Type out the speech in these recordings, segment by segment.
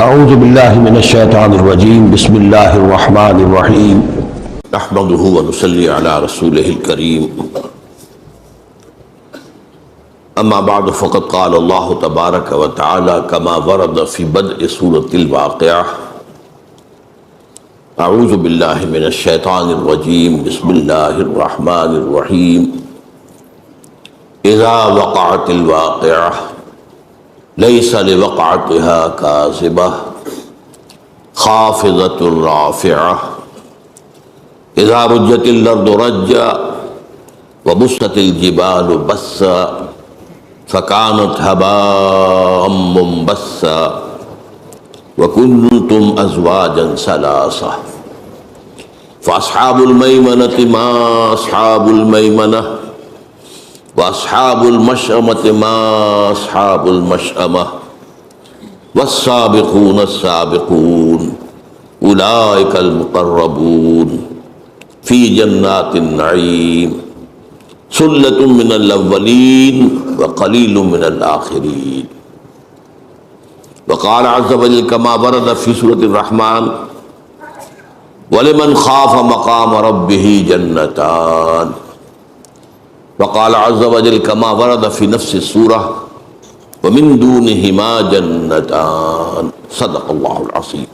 اعوذ باللہ من الشیطان الرجیم بسم اللہ الرحمن الرحیم نحمده ونصلی علی رسولہ الکریم اما بعد فقد قال اللہ تبارک وتعالی کما ورد فی بدء سورۃ الواقعہ اعوذ باللہ من الشیطان الرجیم بسم اللہ الرحمن الرحیم اذا وقعت الواقعہ لیس لوقعتها کاذبہ خافضۃ رافعہ اذا رجت الارض رجا وبست الجبال بسا فكانت هباء منبثا وكنتم ازواجا ثلاثا فاصحاب الميمنة ما اصحاب الميمنة واصحاب المشأمة ما اصحاب المشأمة والسابقون السابقون اولئك المقربون في جنات النعيم ثلة من الاولين وقليل من الاخرين وقال عز وجل كما ورد في سورة الرحمن ولمن خاف مقام ربه جنتان وقال عز وجل كما ورد في نفس السورة ومن دونهما جنتان صدق الله العظيم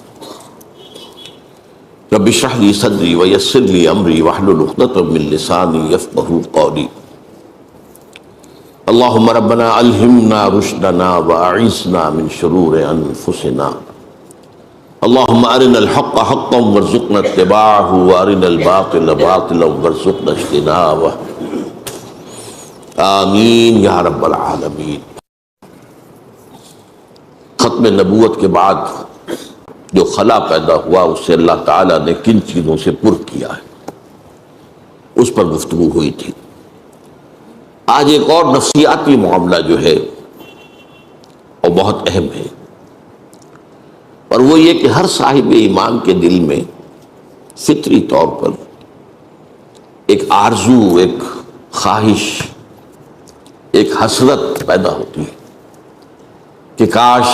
رب اشرح لي صدري ويسر لي امري واحلل عقدة من لساني يفقهوا قولي اللهم ربنا الهمنا رشدنا واعصمنا من شرور انفسنا اللهم ارنا الحق حقا وارزقنا اتباعه وارنا الباطل باطلا وارزقنا اجتنابه آمین یا رب العالمین۔ ختم نبوت کے بعد جو خلا پیدا ہوا اس سے اللہ تعالیٰ نے کن چیزوں سے پر کیا ہے اس پر گفتگو ہوئی تھی۔ آج ایک اور نفسیاتی معاملہ جو ہے وہ بہت اہم ہے، اور وہ یہ کہ ہر صاحب ایمان کے دل میں فطری طور پر ایک آرزو، ایک خواہش، ایک حسرت پیدا ہوتی ہے کہ کاش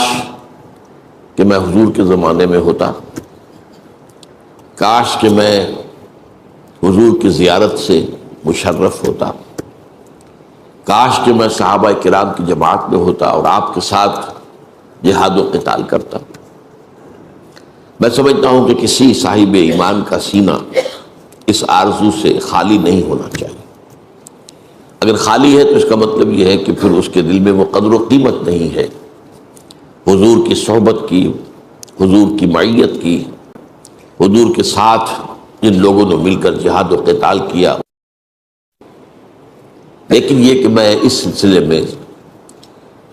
کہ میں حضور کے زمانے میں ہوتا، کاش کہ میں حضور کی زیارت سے مشرف ہوتا، کاش کہ میں صحابہ کرام کی جماعت میں ہوتا اور آپ کے ساتھ جہاد و قتال کرتا۔ میں سمجھتا ہوں کہ کسی صاحب ایمان کا سینہ اس آرزو سے خالی نہیں ہونا چاہیے۔ اگر خالی ہے تو اس کا مطلب یہ ہے کہ پھر اس کے دل میں وہ قدر و قیمت نہیں ہے حضور کی صحبت کی، حضور کی معیت کی، حضور کے ساتھ جن لوگوں نے مل کر جہاد و قتال کیا۔ لیکن یہ کہ میں اس سلسلے میں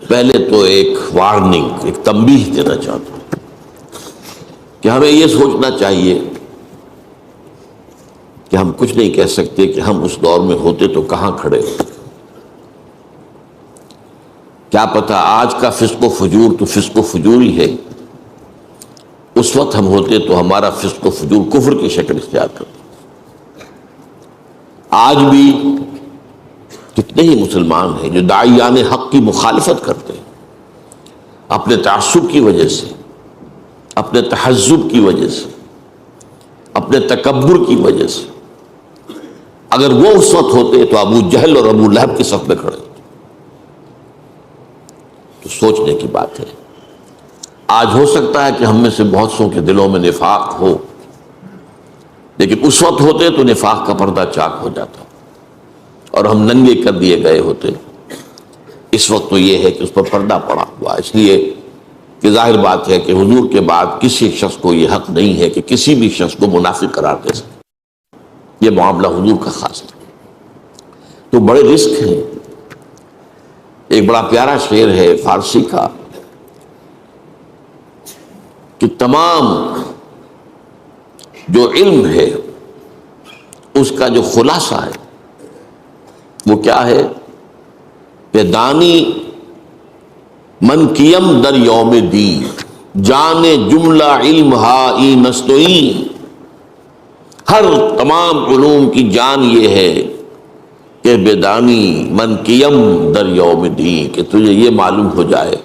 پہلے تو ایک وارننگ، ایک تنبیہ دینا چاہتا ہوں کہ ہمیں یہ سوچنا چاہیے کہ ہم کچھ نہیں کہہ سکتے کہ ہم اس دور میں ہوتے تو کہاں کھڑے ہوتے۔ کیا پتہ آج کا فسق و فجور تو فسق و فجور ہی ہے، اس وقت ہم ہوتے تو ہمارا فسق و فجور کفر کی شکل اختیار کرتا۔ آج بھی کتنے ہی مسلمان ہیں جو داعیان حق کی مخالفت کرتے ہیں، اپنے تعصب کی وجہ سے، اپنے تحزب کی وجہ سے، اپنے تکبر کی وجہ سے۔ اگر وہ اس وقت ہوتے تو ابو جہل اور ابو لہب کے صف میں کھڑے ہوتے۔ تو سوچنے کی بات ہے۔ آج ہو سکتا ہے کہ ہم میں سے بہت سو کے دلوں میں نفاق ہو، لیکن اس وقت ہوتے تو نفاق کا پردہ چاک ہو جاتا اور ہم ننگے کر دیے گئے ہوتے۔ اس وقت تو یہ ہے کہ اس پر پردہ پڑا ہوا، اس لیے کہ ظاہر بات ہے کہ حضور کے بعد کسی شخص کو یہ حق نہیں ہے کہ کسی بھی شخص کو منافق قرار دے سکے۔ یہ معاملہ حضور کا خاص ہے۔ تو بڑے رزق ہیں۔ ایک بڑا پیارا شعر ہے فارسی کا کہ تمام جو علم ہے اس کا جو خلاصہ ہے وہ کیا ہے کہ دانی من کیم در یوم دی جانے جملہ علم ہائی نستوئی۔ ہر تمام علوم کی جان یہ ہے کہ بیدانی من کیم در یوم دین، کہ تجھے یہ معلوم ہو جائے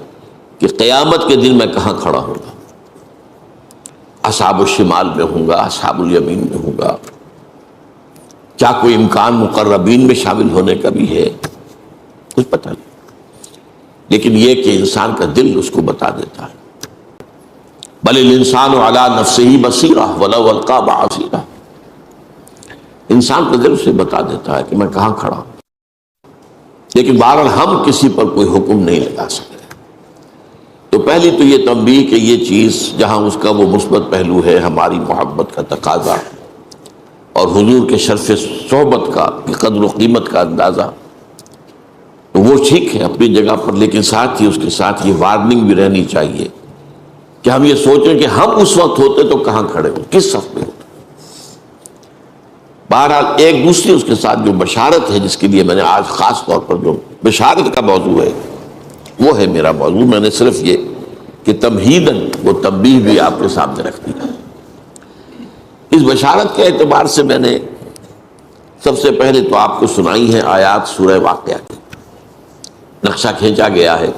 کہ قیامت کے دن میں کہاں کھڑا ہوگا۔ اصحاب الشمال میں ہوں گا، اصحاب الیمین میں ہوں گا، کیا کوئی امکان مقربین میں شامل ہونے کا بھی ہے؟ کچھ پتہ نہیں، لیکن یہ کہ انسان کا دل اس کو بتا دیتا ہے۔ بل الانسان علی نفسہ بصیرہ ولو القی معاذیرہ، انسان کا دل اسے بتا دیتا ہے کہ میں کہاں کھڑا ہوں، لیکن بہرحال ہم کسی پر کوئی حکم نہیں لگا سکتے۔ تو پہلی تو یہ تنبیہ کہ یہ چیز جہاں اس کا وہ مثبت پہلو ہے، ہماری محبت کا تقاضا اور حضور کے شرف صحبت کا قدر و قیمت کا اندازہ، تو وہ ٹھیک ہے اپنی جگہ پر، لیکن ساتھ ہی اس کے ساتھ یہ وارننگ بھی رہنی چاہیے کہ ہم یہ سوچیں کہ ہم اس وقت ہوتے تو کہاں کھڑے ہوتے، کس صف میں ہوتے۔ بہرحال ایک دوسری اس کے ساتھ جو بشارت ہے، جس کے لیے میں نے آج خاص طور پر جو بشارت کا موضوع ہے وہ ہے میرا موضوع، میں نے صرف یہ کہ تمہیداً وہ تنبیہ بھی آپ کے سامنے رکھ دی۔ اس بشارت کے اعتبار سے میں نے سب سے پہلے تو آپ کو سنائی ہے آیات سورہ واقعہ کی، نقشہ کھینچا گیا ہے،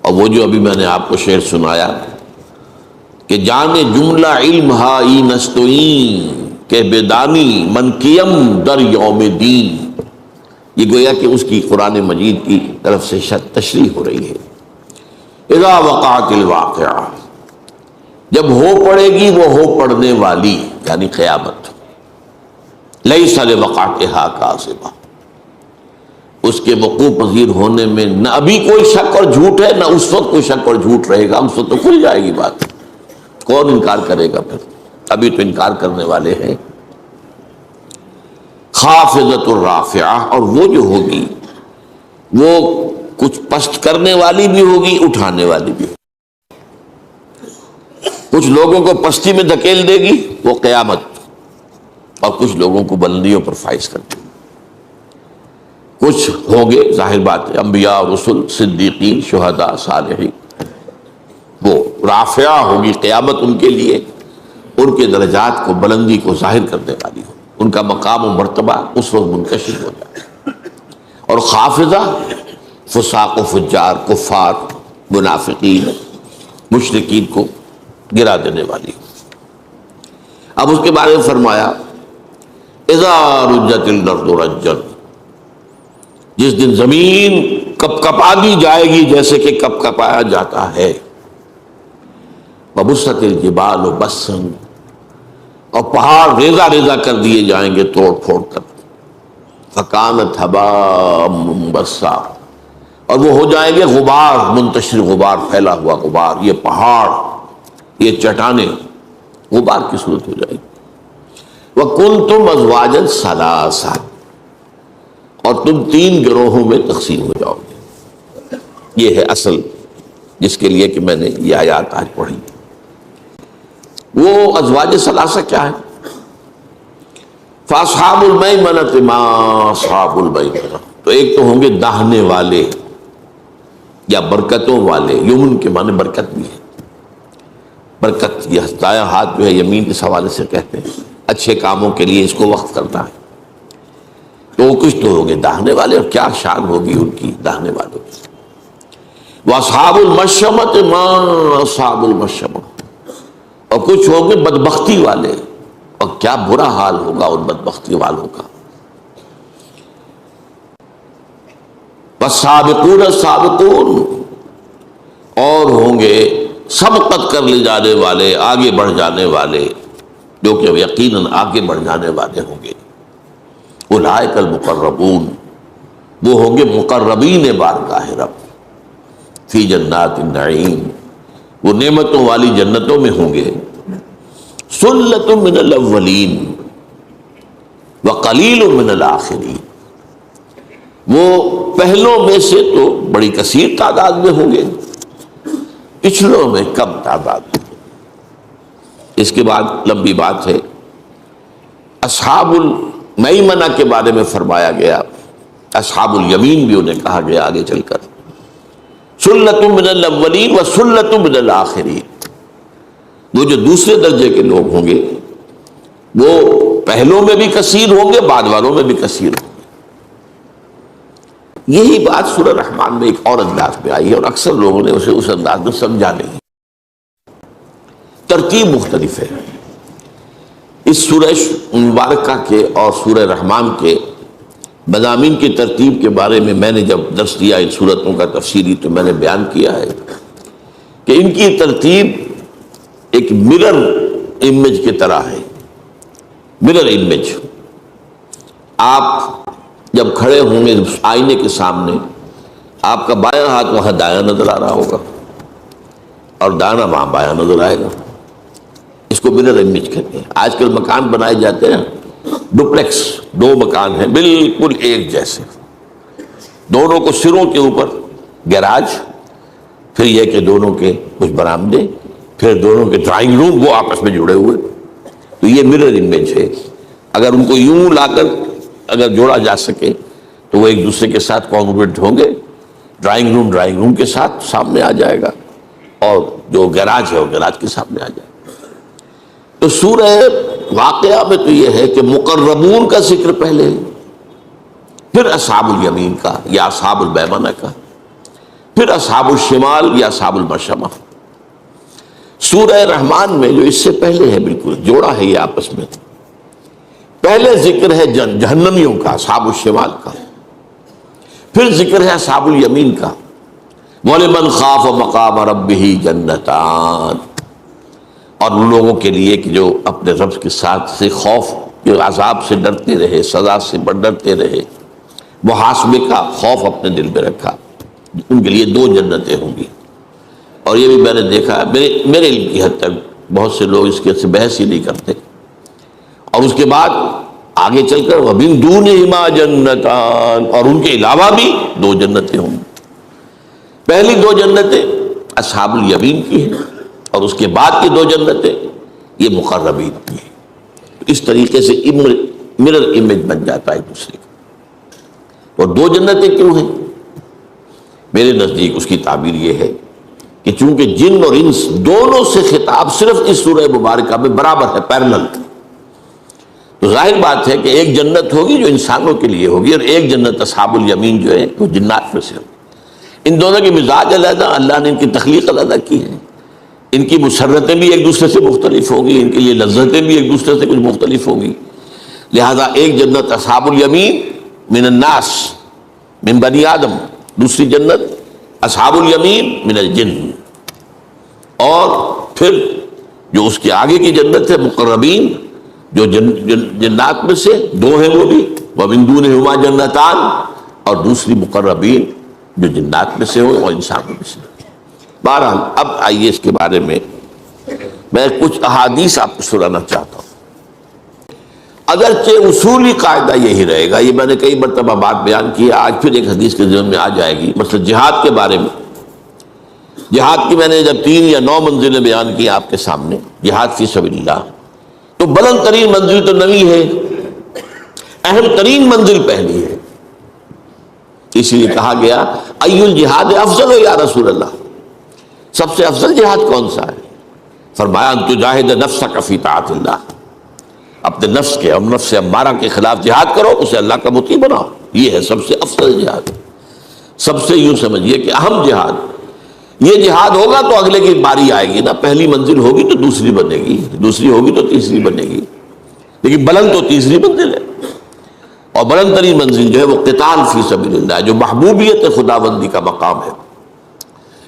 اور وہ جو ابھی میں نے آپ کو شعر سنایا کہ جانے جملہ علم ہائی نستوئیں کہ بیدانی من کیم در یوم دین، یہ گویا کہ اس کی قرآن مجید کی طرف سے تشریح ہو رہی ہے۔ اذا وقعت الواقعہ، جب ہو پڑے گی وہ ہو پڑنے والی یعنی قیامت، لیس لوقعتہا کاذبہ، اس کے وقوع پذیر ہونے میں نہ ابھی کوئی شک اور جھوٹ ہے، نہ اس وقت کوئی شک اور جھوٹ رہے گا، اس وقت تو کھل جائے گی بات، کون انکار کرے گا پھر، ابھی تو انکار کرنے والے ہیں۔ خافضۃ الرافعہ، اور وہ جو ہوگی وہ کچھ پست کرنے والی بھی ہوگی، اٹھانے والی بھی ہوگی، کچھ لوگوں کو پستی میں دھکیل دے گی وہ قیامت، اور کچھ لوگوں کو بلندیوں پر فائز کر دے گی۔ کچھ ہوں گے ظاہر بات ہے انبیاء، رسل، صدیقین، شہداء، صالحین، وہ رافعہ ہوگی قیامت ان کے لیے، ان کے درجات کو بلندی کو ظاہر کرنے والی ہو، ان کا مقام و مرتبہ اس وقت منکشف ہو جائے۔ اور خافضہ فساق و فجار، کفار، منافقین، مشرکین کو گرا دینے والی ہو۔ اب اس کے بارے میں فرمایا اذا رجت الارض رجا، جس دن زمین کپ کپا دی جائے گی جیسے کہ کپ کپایا جاتا ہے، وبست الجبال بسا، اور پہاڑ ریزہ ریزہ کر دیے جائیں گے توڑ پھوڑ کر، فکانت ہباء منبثا، اور وہ ہو جائیں گے غبار، منتشر غبار، پھیلا ہوا غبار، یہ پہاڑ، یہ چٹانیں غبار کی صورت ہو جائے گی۔ وَكُنْتُمْ أَزْوَاجًا ثَلَاثًا، اور تم 3 گروہوں میں تقسیم ہو جاؤ گے۔ یہ ہے اصل جس کے لیے کہ میں نے یہ آیات آج پڑھی۔ وہ ازواج ثلاثہ کیا ہے؟ فَأَصْحَابُ الْمَيْمَنَةِ مَا أَصْحَابُ الْمَيْمَنَةِ، تو ایک تو ہوں گے داہنے والے یا برکتوں والے، یمن کے معنی برکت بھی ہے، برکت یہ دایاں ہاتھ جو ہے یمین اس حوالے سے کہتے ہیں، اچھے کاموں کے لیے اس کو وقف کرتا ہے، تو وہ کچھ تو ہوں گے داہنے والے، اور کیا شان ہوگی ان کی داہنے والوں کی۔ وَأَصْحَابُ الْمَشْأَمَةِ مَا أَصْحَابُ الْمَشْأَمَةِ، اور کچھ ہوں گے بدبختی والے، اور کیا برا حال ہوگا ان بدبختی والوں کا۔ وَالسَّابِقُونَ السَّابِقُونَ، اور ہوں گے سبقت کر لے جانے والے، آگے بڑھ جانے والے، جو کہ یقیناً آگے بڑھ جانے والے ہوں گے۔ اولئک المقربون، وہ ہوں گے مقربین بارگاہ رب، فی جنات النعیم، وہ نعمتوں والی جنتوں میں ہوں گے۔ سلۃ من الاولین وقلیل من الآخرین، وہ پہلوں میں سے تو بڑی کثیر تعداد میں ہوں گے، پچھلوں میں کم تعداد میں۔ اس کے بعد لمبی بات ہے، اصحاب المیمنہ کے بارے میں فرمایا گیا، اصحاب الیمین بھی انہیں کہا گیا آگے چل کر۔ سلۃ من الاولین وسلۃ من الآخرین، وہ جو دوسرے درجے کے لوگ ہوں گے وہ پہلوں میں بھی کثیر ہوں گے، بعد والوں میں بھی کثیر ہوں گے۔ یہی بات سورہ رحمان میں ایک اور انداز میں آئی ہے، اور اکثر لوگوں نے اسے اس انداز میں سمجھا نہیں۔ ترتیب مختلف ہے. اس سورہ مبارکہ کے اور سورہ رحمان کے مضامین کی ترتیب کے بارے میں نے جب درس دیا ان سورتوں کا تفصیلی تو میں نے بیان کیا ہے کہ ان کی ترتیب ایک مرر امیج کی طرح ہے. Mirror image. آپ جب کھڑے ہوں گے آئینے کے سامنے آپ کا بایاں ہاتھ وہاں دایاں نظر آ رہا ہوگا اور دایاں وہاں بایاں نظر آئے گا. اس کو مرر امیج کہتے ہیں. آج کل مکان بنائے جاتے ہیں ڈپلیکس, 2 مکان ہیں بالکل ایک جیسے, دونوں کو سروں کے اوپر گیراج, پھر یہ کہ دونوں کے کچھ برآمدے, پھر دونوں کے ڈرائنگ روم, وہ آپس میں جڑے ہوئے. تو یہ مرر امیج ہے. اگر ان کو یوں لا کر اگر جوڑا جا سکے تو وہ ایک دوسرے کے ساتھ کانگروئنٹ ہوں گے. ڈرائنگ روم کے ساتھ سامنے آ جائے گا اور جو گیراج ہے وہ گیراج کے سامنے آ جائے گا. تو سورہ واقعہ میں تو یہ ہے کہ مقربون کا ذکر پہلے ہے, پھر اصحاب الیمین کا یا اصحاب المیمنہ کا, پھر اصحاب الشمال یا اصحاب المشأمہ. سورہ رحمان میں جو اس سے پہلے ہے بالکل جوڑا ہے یہ آپس میں, پہلے ذکر ہے جہنمیوں کا اصحاب الشمال کا, پھر ذکر ہے اصحاب الیمین کا. وَلِمَنْ خَافَ مَقَامَ رَبِّهِ جَنَّتَانِ, اور ان لوگوں کے لیے کہ جو اپنے رب کے ساتھ سے خوف کے عذاب سے ڈرتے رہے, سزا سے ڈرتے رہے, محاسبے کا خوف اپنے دل میں رکھا, ان کے لیے 2 جنتیں ہوں گی. اور یہ بھی میں نے دیکھا میرے علم کی حد تک بہت سے لوگ اس کے سے بحث ہی نہیں کرتے. اور اس کے بعد آگے چل کر وَمِن دُونِهِمَا جَنَّتَانِ, اور ان کے علاوہ بھی 2 جنتیں ہوں گی. پہلی 2 جنتیں اصحاب الیمین کی ہیں اور اس کے بعد کی 2 جنتیں یہ مقربین کی ہیں. اس طریقے سے مرر امیج بن جاتا ہے ایک دوسرے کا. اور 2 جنتیں کیوں ہیں؟ میرے نزدیک اس کی تعبیر یہ ہے کہ چونکہ جن اور انس دونوں سے خطاب صرف اس سورہ مبارکہ میں برابر ہے, پیرلل, تو ظاہر بات ہے کہ ایک جنت ہوگی جو انسانوں کے لیے ہوگی اور ایک جنت اصحاب الیمین جو ہے وہ جنات میں سے ہوگی. ان دونوں کے مزاج علیحدہ, اللہ نے ان کی تخلیق علیحدہ کی ہے. ان کی مسرتیں بھی ایک دوسرے سے مختلف ہوگی, ان کے لیے لذتیں بھی ایک دوسرے سے کچھ مختلف ہوگی. لہذا ایک جنت اصحاب الیمین من الناس من بنی آدم, دوسری جنت اصحاب الیمین من الجن, اور پھر جو اس کے آگے کی جنت ہے مقربین جو جنات میں سے 2 ہیں وہ بھی وَمِن دُونِهِمَا جَنَّتَانِ, اور دوسری مقربین جو جنات میں سے ہو اور انسانوں میں سے. بہرحال اب آئیے اس کے بارے میں کچھ احادیث آپ کو سنانا چاہتا ہوں. اگرچہ اصولی قاعدہ یہی رہے گا, یہ میں نے کئی مرتبہ بات بیان کی ہے, آج پھر ایک حدیث کے ذہن میں آ جائے گی. مثلا جہاد کے بارے میں, جہاد کی میں نے جب 3 یا 9 منزلیں بیان کی آپ کے سامنے, جہاد فی سبیل اللہ, تو بلند ترین منزل تو 9 ہے, اہم ترین منزل پہلی ہے. اسی لیے کہا گیا ای الجہاد افضل یا رسول اللہ, سب سے افضل جہاد کون سا ہے؟ فرمایا ان تجاہد نفسک فی طاعت اللہ, اپنے نفس کے اور نفس امارہ کے خلاف جہاد کرو, اسے اللہ کا مطیع بناؤ. یہ ہے سب سے افضل جہاد, سب سے یوں سمجھیے کہ اہم جہاد. یہ جہاد ہوگا تو اگلے کی باری آئے گی نا, پہلی منزل ہوگی تو دوسری بنے گی, دوسری ہوگی تو تیسری بنے گی, لیکن بلند تو تیسری منزل ہے. اور بلند ترین منزل جو ہے وہ قتال فی سبیل اللہ, جو محبوبیت خداوندی کا مقام ہے.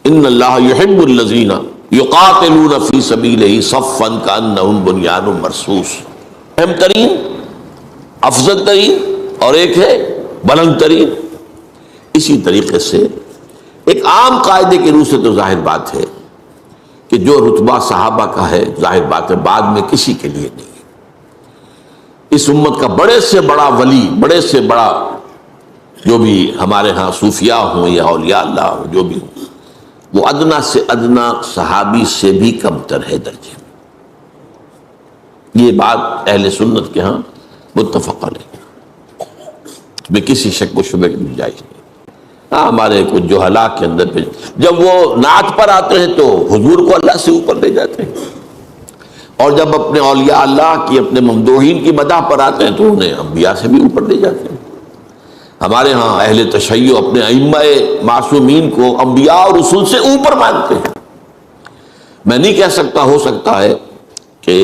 ان اللہ یحب الذین یقاتلون فی سبیلہ صفا کانہم بنیان مرصوص. اہم ترین, افضل ترین, اور ایک ہے بلند ترین. اسی طریقے سے ایک عام قاعدے کے روح سے تو ظاہر بات ہے کہ جو رتبہ صحابہ کا ہے ظاہر بات ہے بعد میں کسی کے لیے نہیں ہے. اس امت کا بڑے سے بڑا ولی, بڑے سے بڑا جو بھی ہمارے ہاں صوفیاء ہوں یا اولیاء اللہ ہوں, جو بھی ہوں, وہ ادنا سے ادنا صحابی سے بھی کم تر ہے درجے میں. یہ بات اہل سنت کے ہاں متفق علیہ, اس میں کسی شک و شبہ کی گنجائش نہیں. ہاں ہمارے کچھ جو ہلاک کے اندر پہ جب وہ نعت پر آتے ہیں تو حضور کو اللہ سے اوپر لے جاتے ہیں, اور جب اپنے اولیاء اللہ کی, اپنے ممدوحین کی مدح پر آتے ہیں تو انہیں انبیاء سے بھی اوپر لے جاتے ہیں. ہمارے ہاں اہل تشیع اپنے ائمہ معصومین کو انبیاء اور رسول سے اوپر مانتے ہیں. میں نہیں کہہ سکتا، ہو سکتا ہے کہ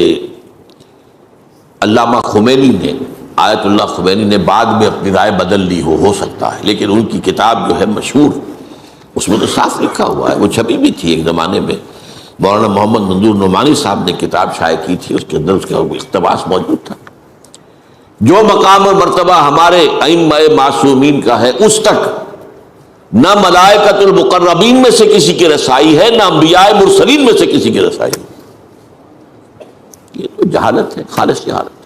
علامہ خمینی نے، آیت اللہ خمینی نے بعد میں اپنی رائے بدل لی ہو سکتا ہے، لیکن ان کی کتاب جو ہے مشہور، اس میں تو صاف لکھا ہوا ہے، وہ چھپی بھی تھی ایک زمانے میں، مولانا محمد منظور نعمانی صاحب نے کتاب شائع کی تھی، اس کے اندر اس کا اقتباس موجود تھا۔ جو مقام اور مرتبہ ہمارے ائمہ معصومین کا ہے، اس تک نہ ملائکۃ المقربین میں سے کسی کی رسائی ہے، نہ انبیاء مرسلین میں سے کسی کی رسائی ہے۔ یہ تو جہالت ہے، خالص جہالت ہے۔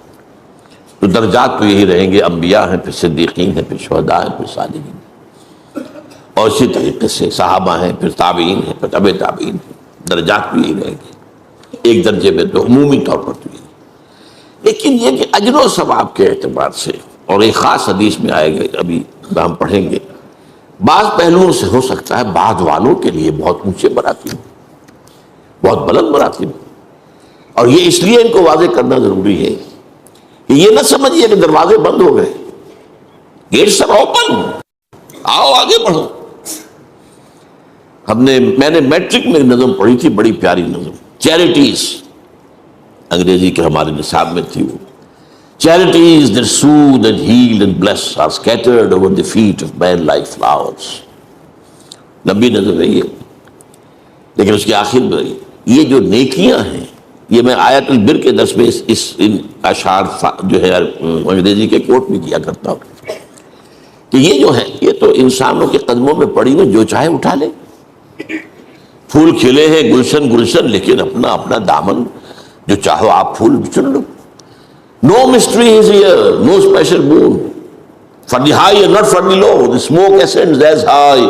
تو درجات تو یہی رہیں گے، انبیاء ہیں، پھر صدیقین ہیں، پھر شہداء ہیں، پھر صالحین ہیں، اور اسی طریقے سے صحابہ ہیں، پھر تابعین ہیں، پھر تبع تابعین ہیں، درجات بھی یہی رہیں گے، ایک درجے میں تو عمومی طور پر تو یہی۔ لیکن یہ کہ اجر و ثواب کے اعتبار سے، اور ایک خاص حدیث میں آئے گا، ابھی ہم پڑھیں گے، بعض پہلوؤں سے ہو سکتا ہے بعد والوں کے لیے بہت اونچے مراتب، بہت بلند مراتب، اور یہ اس لیے ان کو واضح کرنا ضروری ہے کہ یہ نہ سمجھیے کہ دروازے بند ہو گئے، گیٹس آر اوپن، آؤ آگے بڑھو۔ میں نے میٹرک میں نظم پڑھی تھی، بڑی پیاری نظم، چیریٹیز، انگریزی کے ہمارے نصاب میں تھی وہ، charities that soothe and heal and bless are scattered over the feet of men like flowers۔ لمبی نظر ہے یہ، لیکن اس کے آخر میں یہ جو نیکیاں ہیں، یہ میں آیت البر کے درس میں ان اشعار جو ہے انگریزی کے کوٹ بھی کیا کرتا ہوں کہ یہ جو ہے یہ تو انسانوں کے قدموں میں پڑی ہوئی، جو چاہے اٹھا لے، پھول کھلے ہیں گلشن گلشن، لیکن اپنا اپنا دامن جو چاہو آپ پھول چن لو۔ No mystery is here, no special boon. For the high and not for the low, the smoke ascends as high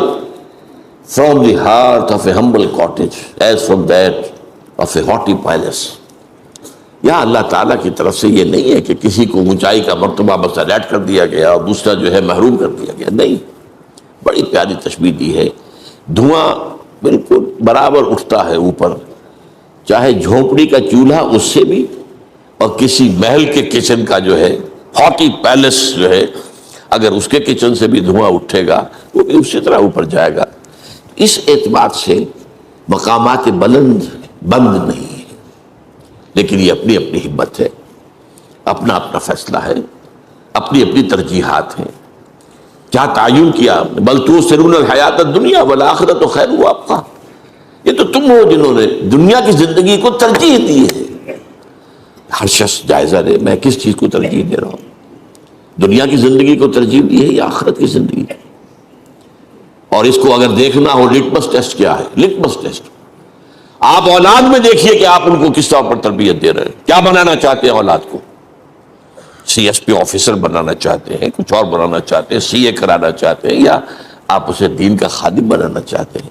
from the heart of a humble cottage as from that of a haughty palace۔ یہاں اللہ تعالیٰ کی طرف سے یہ نہیں ہے کہ کسی کو اونچائی کا مرتبہ بس الیٹ کر دیا گیا اور دوسرا جو ہے محروم کر دیا گیا، نہیں، بڑی پیاری تشبیہ دی ہے۔ دھواں بالکل برابر اٹھتا ہے اوپر، چاہے جھونپڑی کا چولہا اس سے بھی، اور کسی محل کے کچن کا جو ہے ہاٹی پیلس جو ہے، اگر اس کے کچن سے بھی دھواں اٹھے گا وہ بھی اسی طرح اوپر جائے گا۔ اس اعتبار سے مقامات بلند بند نہیں ہے، لیکن یہ اپنی اپنی ہمت ہے، اپنا اپنا فیصلہ ہے، اپنی اپنی ترجیحات ہیں۔ کیا تعین کیا، بل تؤثرون الحیات الدنیا والآخرۃ خیر وابقیٰ، یہ تو تم ہو جنہوں نے دنیا کی زندگی کو ترجیح دی ہے۔ ہر شخص جائزہ دے، میں کس چیز کو ترجیح دے رہا ہوں، دنیا کی زندگی کو ترجیح دی ہے یا آخرت کی زندگی؟ اور اس کو اگر دیکھنا ہو، لٹمس ٹیسٹ کیا ہے؟ لٹمس ٹیسٹ آپ اولاد میں دیکھیے کہ آپ ان کو کس طور پر تربیت دے رہے ہیں، کیا بنانا چاہتے ہیں اولاد کو؟ سی ایس پی آفیسر بنانا چاہتے ہیں، کچھ اور بنانا چاہتے ہیں، سی اے کرانا چاہتے ہیں، یا آپ اسے دین کا خادم بنانا چاہتے ہیں،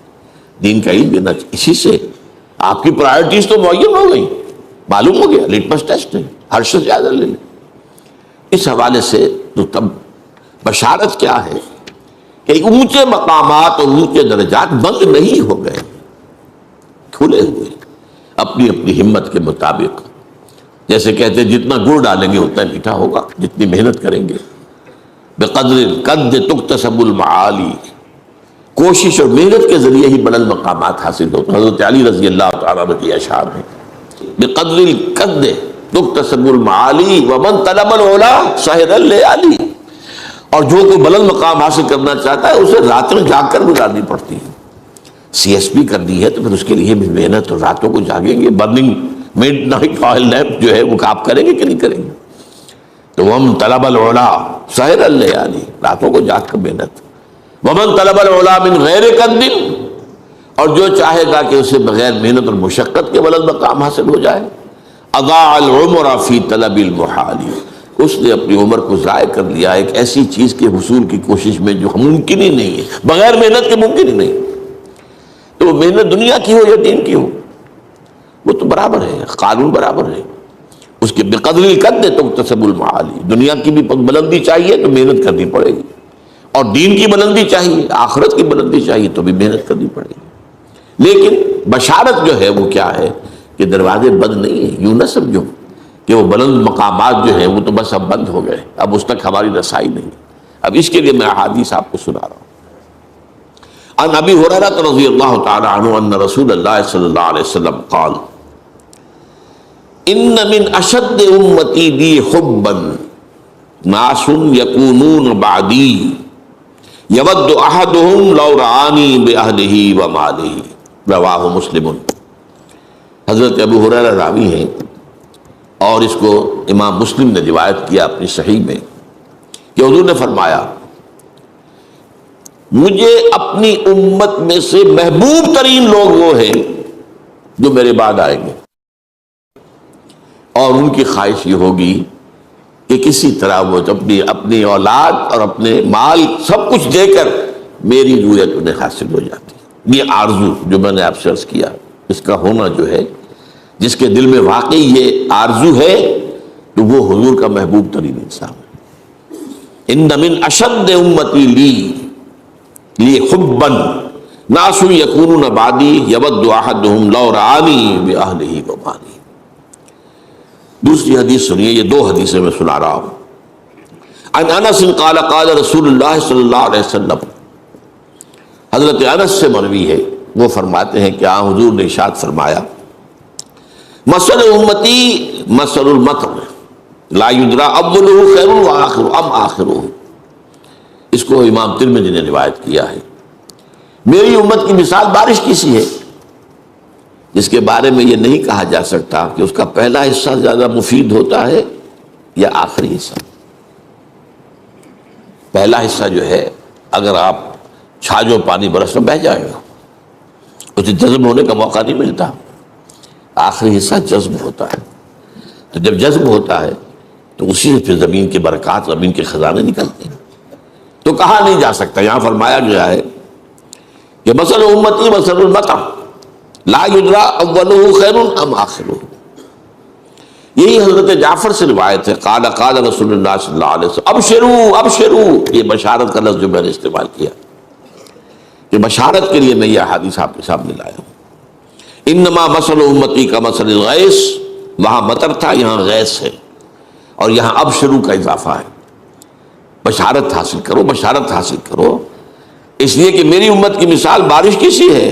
دین کا علم دینا؟ اسی سے آپ کی پرائرٹیز تو معین ہو گئی، معلوم ہو گیا، لٹمس ٹیسٹ ہے، ہر شخص زیادہ لے لے۔ اس حوالے سے تو تب بشارت کیا ہے کہ اونچے مقامات اور اونچے درجات بند نہیں ہو گئے، کھلے ہوئے اپنی اپنی ہمت کے مطابق۔ جیسے کہتے ہیں جتنا گڑ ڈالیں گے اتنا میٹھا ہوگا، جتنی محنت کریں گے۔ بقدر القد تکتسب المعالی، کوشش اور محنت کے ذریعے ہی بلند مقامات حاصل ہوتے ہیں۔ حضرت علی رضی اللہ تعالیٰ عنہ کے اشعار ہیں، بقدر القد تکتسب المعالی ومن طلب العلا سہر اللیالی، اور جو کوئی بلند مقام حاصل کرنا چاہتا ہے اسے راتیں جاگ کر گزارنی پڑتی ہے۔ سی ایس پی کرنی ہے تو پھر اس کے لیے بھی محنت، اور راتوں کو جاگیں گے، burning mid night oil lamp جو ہے وہ آپ کریں گے کہ نہیں کریں گے؟ تو ومن طلب العلا سہر اللیالی، راتوں کو جاگ کر محنت۔ ومن طلب العلا من غیر قد، اور جو چاہے گا کہ اسے بغیر محنت اور مشقت کے بلند مقام حاصل ہو جائے، اضاع العمر فی طلب المحال، اس نے اپنی عمر کو ضائع کر لیا ایک ایسی چیز کے حصول کی کوشش میں جو ممکن ہی نہیں ہے، بغیر محنت کے ممکن ہی نہیں۔ تو محنت دنیا کی ہو یا دین کی ہو، وہ تو برابر ہے، قانون برابر ہے اس کے۔ بقدر القد تکتسب المعالی، دنیا کی بھی بلندی چاہیے تو محنت کرنی پڑے گی، اور دین کی بلندی چاہیے، آخرت کی بلندی چاہیے تو بھی محنت کرنی پڑے گی۔ لیکن بشارت جو ہے وہ کیا ہے کہ دروازے بند نہیں ہیں، یوں نہ سمجھو کہ وہ بلند مقامات جو ہیں وہ تو بس اب بند ہو گئے، اب اس تک ہماری رسائی نہیں۔ اب اس کے لیے میں احادیث آپ کو سنا رہا ہوں۔ عن ابی ہریرہ رضی اللہ تعالی عنہ ان رسول اللہ صلی اللہ علیہ وسلم قال ان من اشد امتی بی حبا ناس یکونون بعدی یود احدهم لو رعانی باہلہ ومالہ، رواہ مسلم۔ حضرت ابو ہریرہ راوی ہیں اور اس کو امام مسلم نے روایت کیا اپنی صحیح میں کہ حضور نے فرمایا مجھے اپنی امت میں سے محبوب ترین لوگ وہ ہیں جو میرے بعد آئیں گے، اور ان کی خواہش یہ ہوگی کہ کسی طرح وہ اپنی اولاد اور اپنے مال سب کچھ دے کر میری رویت انہیں حاصل ہو جاتی۔ یہ آرزو جو میں نے آپ سے عرض کیا، اس کا ہونا جو ہے، جس کے دل میں واقعی یہ آرزو ہے تو وہ حضور کا محبوب ترین انسان ہے۔ ان من اشد امتی لی حبا ناس یکونون بعدی یود احدهم لو رعانی باہلہ ومالہ۔ دوسری حدیث سنیے، یہ دو حدیثیں میں سنا رہا ہوں۔ عن انس قال قال رسول اللہ صلی اللہ علیہ وسلم، حضرت انس سے مروی ہے، وہ فرماتے ہیں کہ حضور نے ارشاد فرمایا مثل امتی مثل المطر لا یدری اولہ خیر وآخر ام آخرہ۔ اس کو امام ترمذی نے روایت کیا ہے۔ میری امت کی مثال بارش کی سی ہے جس کے بارے میں یہ نہیں کہا جا سکتا کہ اس کا پہلا حصہ زیادہ مفید ہوتا ہے یا آخری حصہ۔ پہلا حصہ جو ہے اگر آپ چھاجو پانی برس میں بہہ جائے گا، اسے جذب ہونے کا موقع نہیں ملتا۔ آخری حصہ جذب ہوتا ہے، تو جب جذب ہوتا ہے تو اسی سے پھر زمین کی برکات، زمین کے خزانے نکلتے ہیں۔ تو کہا نہیں جا سکتا، یہاں فرمایا گیا ہے کہ مثل امتی مثل المطر لا یدری اولہ خیر ام آخرہ۔ یہی حضرت جعفر سے روایت ہے، قال قال رسول اللہ صلی اللہ علیہ وسلم ابشروا ابشروا۔ یہ بشارت کا لفظ جو میں نے استعمال کیا کہ بشارت کے لیے میں یہ حدیث آپ کے سامنے لایا ہوں۔ انما مثل امتی کا مثل الغیث، وہاں مطر تھا، یہاں غیث ہے، اور یہاں ابشروا کا اضافہ ہے۔ بشارت حاصل کرو، بشارت حاصل کرو، اس لیے کہ میری امت کی مثال بارش کی سی ہے۔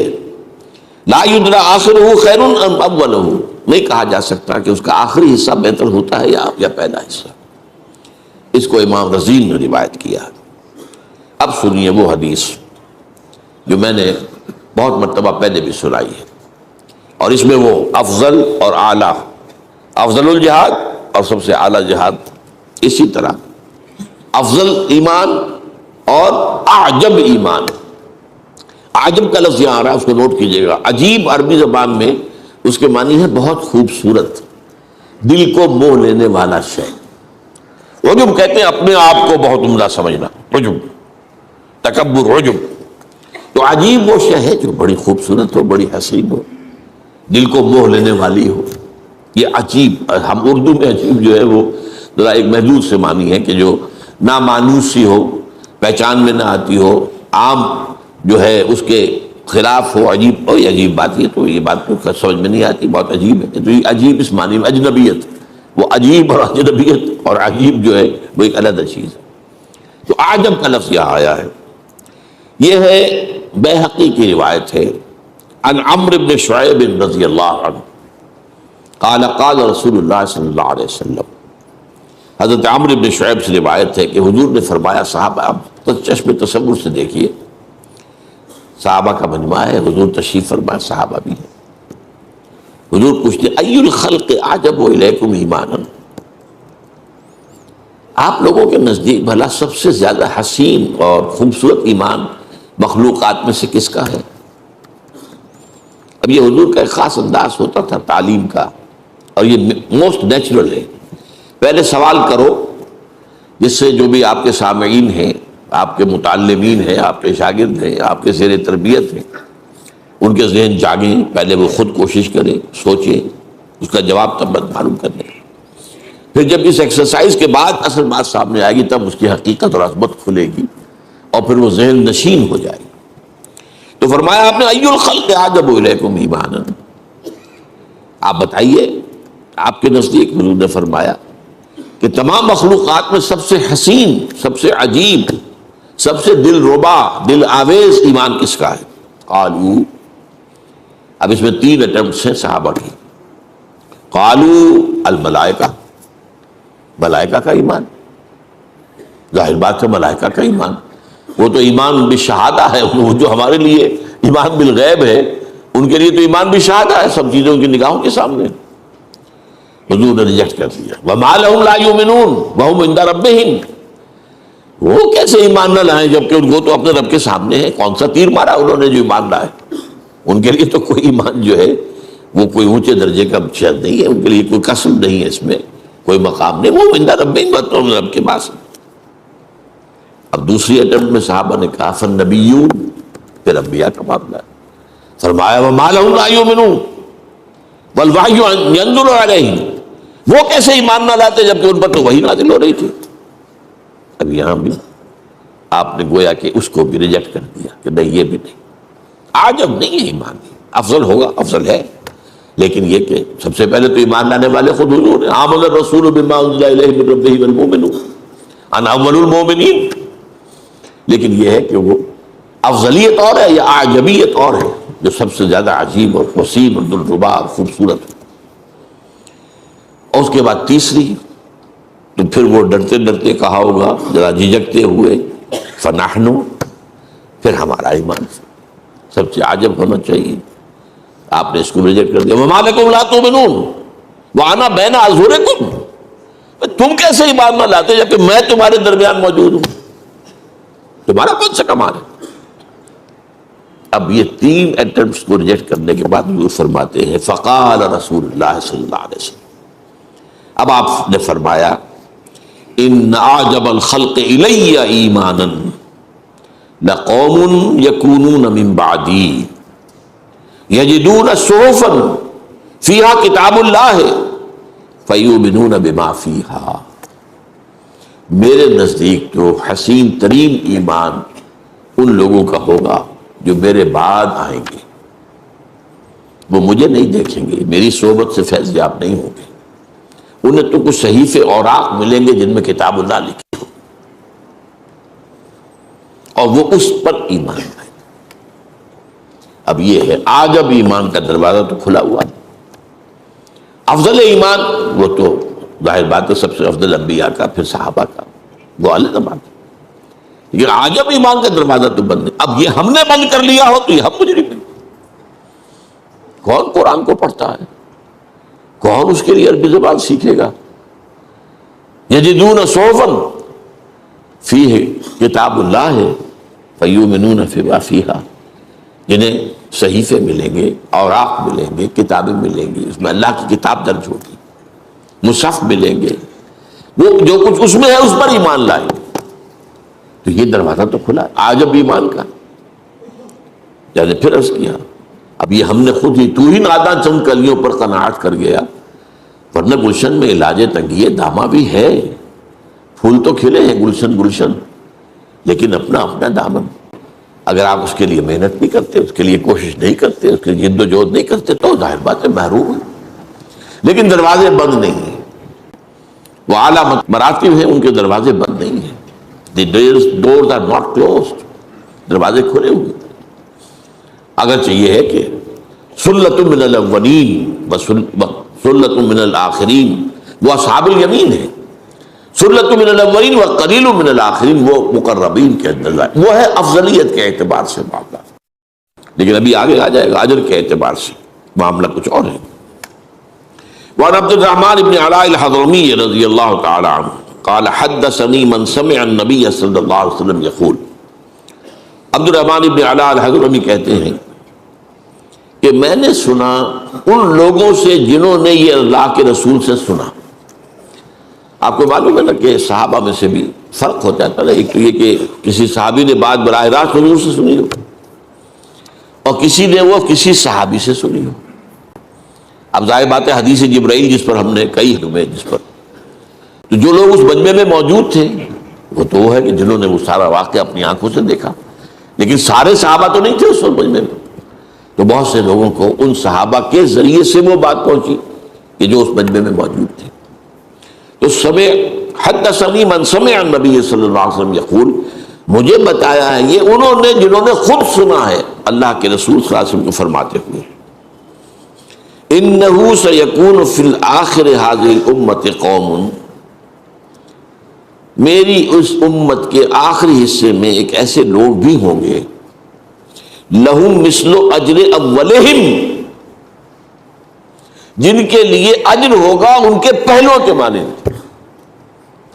لا یدری آخرہ خیر ام اولہ، نہیں کہا جا سکتا کہ اس کا آخری حصہ بہتر ہوتا ہے یا پہلا حصہ۔ اس کو امام رزین نے روایت کیا۔ اب سنیے وہ حدیث جو میں نے بہت مرتبہ پہلے بھی سنائی ہے، اور اس میں وہ افضل اور اعلیٰ، افضل الجہاد اور سب سے اعلیٰ جہاد، اسی طرح افضل ایمان اور اعجب ایمان۔ عجب کا لفظ یہاں آ رہا ہے، اس کو نوٹ کیجئے گا۔ عجیب عربی زبان میں اس کے معنی ہے بہت خوبصورت، دل کو موہ لینے والا شے۔ عجب کہتے ہیں اپنے آپ کو بہت عمدہ سمجھنا، عجب، تکبر، عجب۔ تو عجیب وہ شے ہے جو بڑی خوبصورت ہو، بڑی حسین ہو، دل کو موہ لینے والی ہو، یہ عجیب۔ ہم اردو میں عجیب جو ہے وہ ذرا ایک محدود سے معنی ہے کہ جو نامانوس سی ہو، پہچان میں نہ آتی ہو، عام جو ہے اس کے خلاف ہو، عجیب۔ اور یہ عجیب بات، یہ تو یہ بات تو سمجھ میں نہیں آتی، بہت عجیب ہے۔ تو یہ عجیب اس معنی میں اجنبیت، وہ عجیب اور اجنبیت اور عجیب جو ہے وہ ایک علیحدہ چیز ہے۔ تو عجب کا لفظ یہاں آیا ہے۔ یہ ہے بیہقی کی روایت ہے، عن عمرو بن شعیب رضی اللہ عنہ قال قال رسول اللہ صلی اللہ علیہ وسلم۔ حضرت عمرو بن شعیب سے روایت ہے کہ حضور نے فرمایا، صحابہ اب چشم تصور سے دیکھیے، صحابہ کا مجمع ہے، حضور تشریف فرمائے، صحابہ بھی ہیں۔ حضور پوچھتے ای الخلق اعجب الیکم ایمانا، آپ لوگوں کے نزدیک بھلا سب سے زیادہ حسین اور خوبصورت ایمان مخلوقات میں سے کس کا ہے؟ اب یہ حضور کا ایک خاص انداز ہوتا تھا تعلیم کا، اور یہ موسٹ نیچرل ہے۔ پہلے سوال کرو، جس سے جو بھی آپ کے سامعین ہیں، آپ کے متعلمین ہیں، آپ کے شاگرد ہیں، آپ کے زیر تربیت ہیں، ان کے ذہن جاگیں، پہلے وہ خود کوشش کریں، سوچیں، اس کا جواب تب معلوم کریں۔ پھر جب اس ایکسرسائز کے بعد اصل بات سامنے آئے گی، تب اس کی حقیقت اور عظمت کھلے گی، اور پھر وہ ذہن نشین ہو جائے گی۔ تو فرمایا آپ نے ای الخلق اعجب الیکم ایمانا، آپ بتائیے آپ کے نزدیک، حضور نے فرمایا کہ تمام مخلوقات میں سب سے حسین، سب سے عجیب، سب سے دل ربا، دل آویز ایمان کس کا ہے؟ قالو، اب اس میں 3 اٹمپٹس ہیں صحابہ کی. قالو الملائکہ، ملائکہ کا ایمان. ظاہر بات ہے ملائکہ کا ایمان، وہ تو ایمان بالشہادہ ہے، وہ جو ہمارے لیے ایمان بالغیب ہے ان کے لیے تو ایمان بالشہادہ ہے، سب چیزیں ان کی نگاہوں کے سامنے. حضور نے ریجیکٹ کر دیا. وما لهم لا يؤمنون وهم عند ربهم، وہ کیسے ایمان نہ لائیں جبکہ ان کو تو اپنے رب کے سامنے ہے. کون سا تیر مارا انہوں نے جو ایمان لائے؟ ان کے لیے تو کوئی ایمان جو ہے وہ کوئی اونچے درجے کا شرط نہیں ہے، ان کے لیے کوئی قسم نہیں ہے، اس میں کوئی مقام نہیں. وہ عند ربهم، تو رب کے پاس. اب دوسری اٹمپٹ میں صحابہ نے کہا فالنبیون، پھر انبیاء کا معاملہ ہے. فرمایا وما لهم لا يؤمنون والوحی ينزل علیہم، وہ کیسے ایمان نہ لاتے جبکہ ان پر تو وحی نازل ہو رہی تھی. اب یہاں بھی آپ نے گویا کہ اس کو بھی ریجیکٹ کر دیا کہ نہیں، یہ بھی نہیں. عجب نہیں ہے ایمان، افضل ہوگا، افضل ہے، لیکن یہ کہ سب سے پہلے تو ایمان لانے والے خود حضور ہیں. آمن الرسول بما انزل الیہ من ربہ والمؤمنون انا اول المؤمنین. لیکن یہ ہے کہ وہ افضلیت اور ہے یا اعجبیت اور ہے، جو سب سے زیادہ عجیب اور وسیع اور دلربا اور خوبصورت ہے. اور اس کے بعد تیسری تو پھر وہ ڈرتے ڈرتے کہا ہوگا، ذرا جھجکتے ہوئے فنحن، پھر ہمارا ایمان سب سے عجب ہونا چاہیے. آپ نے اس کو ریجیکٹ کر دیا. وما لکم لا تؤمنون وانا بین اظہرکم، تم کیسے ایمان نہ لاتے جبکہ میں تمہارے درمیان موجود ہوں؟ تمہارا کون سا کمال ہے؟ اب یہ 3 اٹمپٹس کو ریجیکٹ کرنے کے بعد وہ فرماتے ہیں فقال رسول اللہ صلی اللہ علیہ وسلم، اب آپ نے فرمایا ان اعجب الخلق الی ایمانا لقوم یکونون من بعدی یجدون صحفا فیہا کتاب اللہ فیؤمنون بما فیہا. میرے نزدیک جو حسین ترین ایمان ان لوگوں کا ہوگا جو میرے بعد آئیں گے. وہ مجھے نہیں دیکھیں گے، میری صحبت سے فیض یاب نہیں ہوں گے، انہیں تو کچھ صحیفے اوراق ملیں گے جن میں کتاب اللہ لکھی ہو، اور وہ اس پر ایمان لائیں. اب یہ ہے عجب ایمان کا دروازہ تو کھلا ہوا ہے. افضل ایمان وہ تو ظاہر بات ہے سب سے افضل انبیاء کا، پھر صحابہ کا، وہ علیہ بات ہے. لیکن عجب ایمان کا دروازہ تو بند ہے. اب یہ ہم نے بند کر لیا ہو تو یہ ہم مجرم ہیں. کون قرآن کو پڑھتا ہے؟ کون اس کے لیے عربی زبان سیکھے گا؟ یجدون صحفا فیہ کتاب اللہ فیؤمنون بما فیہا، جنہیں صحیفے ملیں گے، اوراق ملیں گے، کتابیں ملیں گی، اس میں اللہ کی کتاب درج ہوگی، مصحف ملیں گے، وہ جو کچھ اس میں ہے اس پر ایمان لائیں. تو یہ دروازہ تو کھلا ہے عجب ایمان کا. جیسے پھر عرض کیا اب یہ ہم نے خود ہی، تو ہی ناداں چند کلیوں پر قناعت کر گیا، ورنہ گلشن میں علاج تنگی دامہ بھی ہے. پھول تو کھلے ہیں گلشن گلشن، لیکن اپنا اپنا دامن. اگر آپ اس کے لیے محنت نہیں کرتے، اس کے لیے کوشش نہیں کرتے، اس کے لیے جد و جہد نہیں کرتے تو ظاہر بات ہے محروم ہے. لیکن دروازے بند نہیں ہیں، وہ اعلیٰ مراتب ہیں، ان کے دروازے بند نہیں ہیں. The doors are not closed، دروازے کھلے ہوئے. اگرچہ یہ ہے کہ سلۃ من الاولین وسلۃ من الآخرین، وہ اصحاب الیمین ہے. سلۃ من الاولین وقلیل من الآخرین، وہ مقربین کے اندر وہ ہے افضلیت کے اعتبار سے معاملہ. لیکن ابھی آگے آ جائے گا اجر کے اعتبار سے معاملہ کچھ اور ہے. وعن عبد الرحمن بن علاء الحضرمی رضی اللہ تعالی عنہ قال حدثني من سمع النبي صلی اللہ علیہ وسلم يقول، عبد الرحمن بن علاء الحضرمی کہتے ہیں کہ میں نے سنا ان لوگوں سے جنہوں نے یہ اللہ کے رسول سے سنا. آپ کو معلوم ہے نا کہ صحابہ میں سے بھی فرق ہو جاتا ہے. ایک تو یہ کہ کسی صحابی نے بات براہ راست حضور سے سنی ہو، اور کسی نے وہ کسی صحابی سے سنی ہو. اب ظاہر بات ہے حدیث جبرائیل جس پر ہم نے کئی ہمیں جس پر، تو جو لوگ اس مجمع میں موجود تھے وہ تو وہ ہے کہ جنہوں نے وہ سارا واقعہ اپنی آنکھوں سے دیکھا. لیکن سارے صحابہ تو نہیں تھے اس وقت مجمع میں، تو بہت سے لوگوں کو ان صحابہ کے ذریعے سے وہ بات پہنچی کہ جو اس مجمع میں موجود تھے. تو حدثنی من سمع النبی صلی اللہ علیہ وسلم یقول، مجھے بتایا ہے یہ انہوں نے جنہوں نے خود سنا ہے اللہ کے رسول صلی اللہ علیہ وسلم کو فرماتے ہوئے، انہ سیکون فی الآخر ھذہ الامۃ قوم، میری اس امت کے آخری حصے میں ایک ایسے لوگ بھی ہوں گے، لہم مثل اجر اولہم، جن کے لیے اجر ہوگا ان کے پہلوں کے مانند۔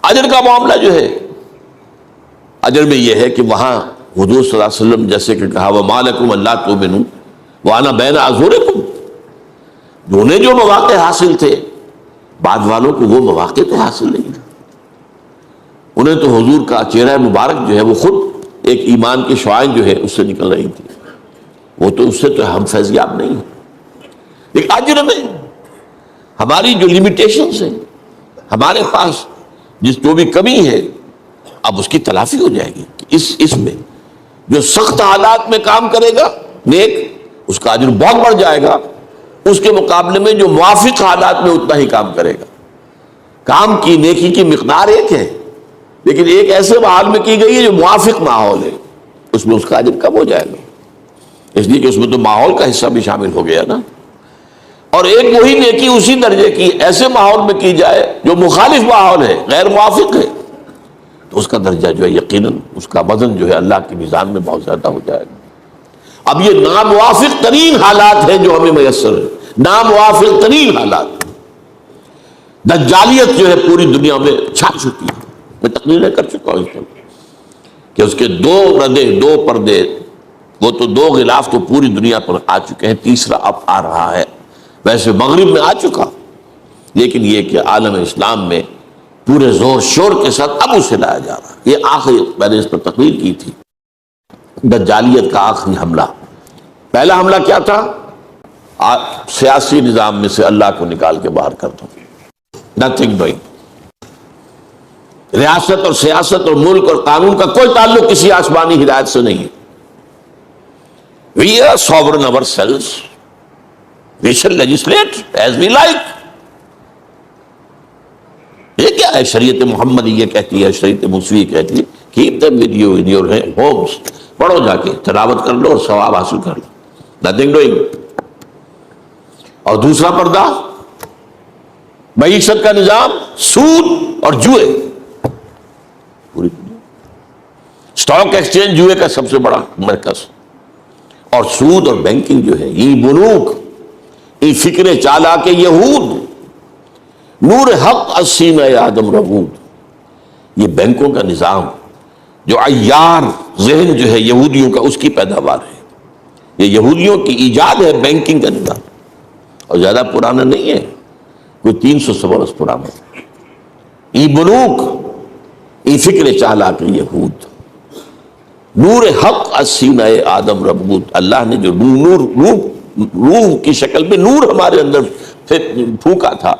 اجر کا معاملہ جو ہے، اجر میں یہ ہے کہ وہاں حضور صلی اللہ علیہ وسلم جیسے کہ کہا وَمَا لَكُمْ أَلَّا تُؤْمِنُوا وَأَنَا بَيْنَ أَظْهُرِكُمْ، انہیں جو مواقع حاصل تھے بعد والوں کو وہ مواقع تو حاصل نہیں تھے، انہیں تو حضور کا چہرہ مبارک جو ہے وہ خود ایک ایمان کی شعاعیں جو ہے اس سے نکل رہی تھی، وہ تو اس سے تو ہم فیضیاب نہیں ہیں۔ لیکن اجر میں ہماری جو لیمیٹیشنز ہیں، ہمارے پاس جو بھی کمی ہے اب اس کی تلافی ہو جائے گی۔ اس میں جو سخت حالات میں کام کرے گا نیک، اس کا اجر بہت بڑھ جائے گا، اس کے مقابلے میں جو موافق حالات میں اتنا ہی کام کرے گا۔ کام کی نیکی کی مقدار ایک ہے، لیکن ایک ایسے ماحول میں کی گئی ہے جو موافق ماحول ہے، اس میں اس کا اجر کم ہو جائے گا، اس لیے کہ اس میں تو ماحول کا حصہ بھی شامل ہو گیا نا۔ اور ایک وہی نیکی اسی درجے کی ایسے ماحول میں کی جائے جو مخالف ماحول ہے، غیر موافق ہے، تو اس کا درجہ جو ہے یقیناً اس کا وزن جو ہے اللہ کی میزان میں بہت زیادہ ہو جائے گا۔ اب یہ ناموافق ترین حالات ہیں جو ہمیں میسر ہے، ناموافق ترین حالات۔ دجالیت جو ہے پوری دنیا میں چھا چکی ہے، میں تقریریں کر چکا ہوں اس پر کہ اس کے دو ردے، دو پردے، وہ تو دو غلاف تو پوری دنیا پر آ چکے ہیں، تیسرا اب آ رہا ہے، ویسے مغرب میں آ چکا، لیکن یہ کہ عالم اسلام میں پورے زور شور کے ساتھ اب اسے لایا جا رہا ہے۔ یہ آخری میں نے اس پر تقریر کی تھی، دجالیت کا آخری حملہ۔ پہلا حملہ کیا تھا؟ سیاسی نظام میں سے اللہ کو نکال کے باہر کر دو، نتھنگ ڈوئنگ۔ ریاست اور سیاست اور ملک اور قانون کا کوئی تعلق کسی آسمانی ہدایت سے نہیں ہے۔ We are sovereign ourselves. We shall legislate as we like. یہ کیا ہے؟ شریعت محمدی یہ کہتی ہے، شریعت موسوی کہتی ہے keep them with you in your homes، پڑھو جا کے، تلاوت کر لو اور ثواب حاصل کر لو، nothing doing۔ اور دوسرا پردہ معیشت کا نظام، سود اور جوئے، پوری دنیا اسٹاک ایکسچینج جوئے کا سب سے بڑا مرکز، اور سود اور بینکنگ جو ہے، ای بنوک، ای فکر چالاک یہود، نور حق السینہ آدم ربود، یہ بینکوں کا نظام جو عیار ذہن جو ہے یہودیوں کا اس کی پیداوار ہے، یہ یہودیوں کی ایجاد ہے بینکنگ کا نظام، اور زیادہ پرانا نہیں ہے، کوئی 300 برس پرانا۔ ای بنوک، ای فکر چالاک یہود، نور حق السینہ آدم ربود، اللہ نے جو روح کی شکل میں نور ہمارے اندر پھونکا تھا